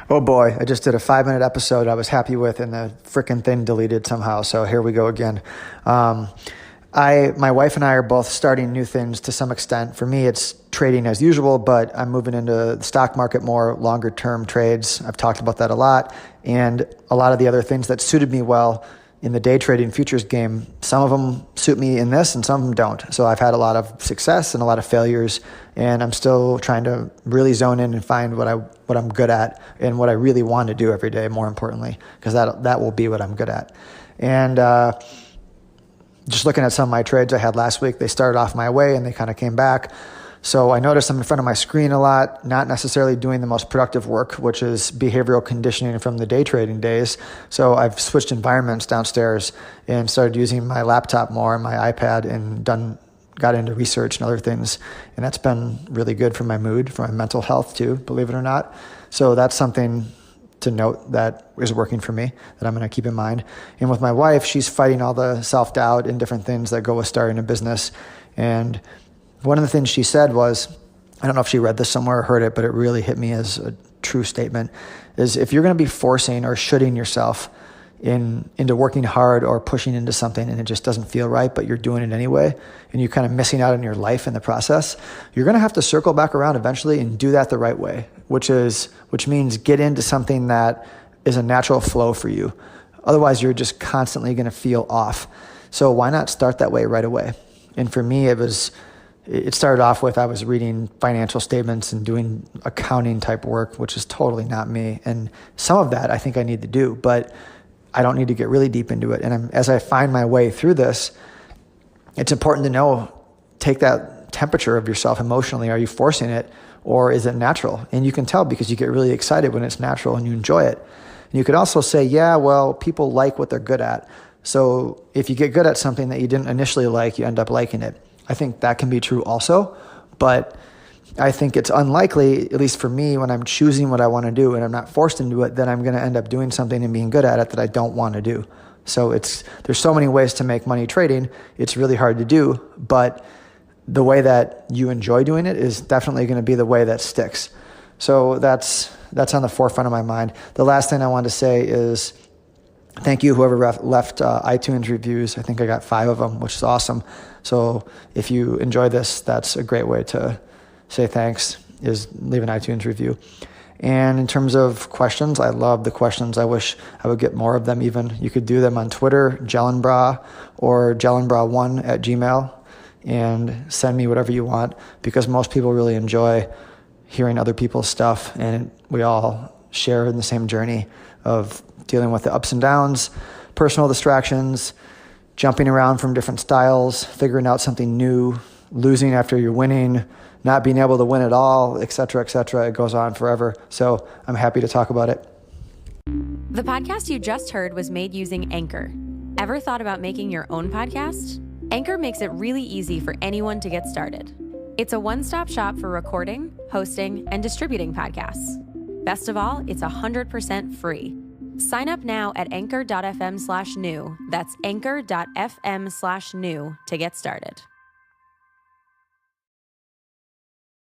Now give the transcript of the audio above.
Oh boy, I just did a 5-minute episode I was happy with, and the frickin' thing deleted somehow. So here we go again. My wife and I are both starting new things to some extent. For me, it's trading as usual, but I'm moving into the stock market more, longer term trades. I've talked about that a lot. And a lot of the other things that suited me well in the day trading futures game, some of them suit me in this and some of them don't. So I've had a lot of success and a lot of failures, and I'm still trying to really zone in and find what I'm good at and what I really want to do every day, more importantly, because that will be what I'm good at. And just looking at some of my trades I had last week, they started off my way and they kind of came back. So I noticed I'm in front of my screen a lot, not necessarily doing the most productive work, which is behavioral conditioning from the day trading days. So I've switched environments downstairs and started using my laptop more and my iPad, and got into research and other things. And that's been really good for my mood, for my mental health too, believe it or not. So that's something to note that is working for me, that I'm going to keep in mind. And with my wife, she's fighting all the self-doubt and different things that go with starting a business. And one of the things she said was, I don't know if she read this somewhere or heard it, but it really hit me as a true statement, is if you're going to be forcing or shooting yourself into working hard or pushing into something and it just doesn't feel right, but you're doing it anyway, and you're kind of missing out on your life in the process, you're going to have to circle back around eventually and do that the right way, which means get into something that is a natural flow for you. Otherwise, you're just constantly going to feel off. So why not start that way right away? And for me, it started off with, I was reading financial statements and doing accounting type work, which is totally not me. And some of that I think I need to do, but I don't need to get really deep into it. And as I find my way through this, it's important to know, take that temperature of yourself emotionally. Are you forcing it, or is it natural? And you can tell because you get really excited when it's natural and you enjoy it. And you could also say, yeah, well, people like what they're good at. So if you get good at something that you didn't initially like, you end up liking it. I think that can be true also, but I think it's unlikely, at least for me, when I'm choosing what I want to do and I'm not forced into it, then I'm going to end up doing something and being good at it that I don't want to do. So there's so many ways to make money trading. It's really hard to do, but the way that you enjoy doing it is definitely going to be the way that sticks. So that's on the forefront of my mind. The last thing I want to say is thank you, whoever left iTunes reviews. I think I got 5 of them, which is awesome. So if you enjoy this, that's a great way to say thanks, is leave an iTunes review. And in terms of questions, I love the questions. I wish I would get more of them even. You could do them on Twitter, Jellenbra, or Jellenbra1@gmail, and send me whatever you want, because most people really enjoy hearing other people's stuff, and we all share in the same journey of dealing with the ups and downs, personal distractions, jumping around from different styles, figuring out something new, losing after you're winning, not being able to win at all, et cetera, et cetera. It goes on forever. So I'm happy to talk about it. The podcast you just heard was made using Anchor. Ever thought about making your own podcast? Anchor makes it really easy for anyone to get started. It's a one-stop shop for recording, hosting, and distributing podcasts. Best of all, it's 100% free. Sign up now at anchor.fm/new. That's anchor.fm/new to get started.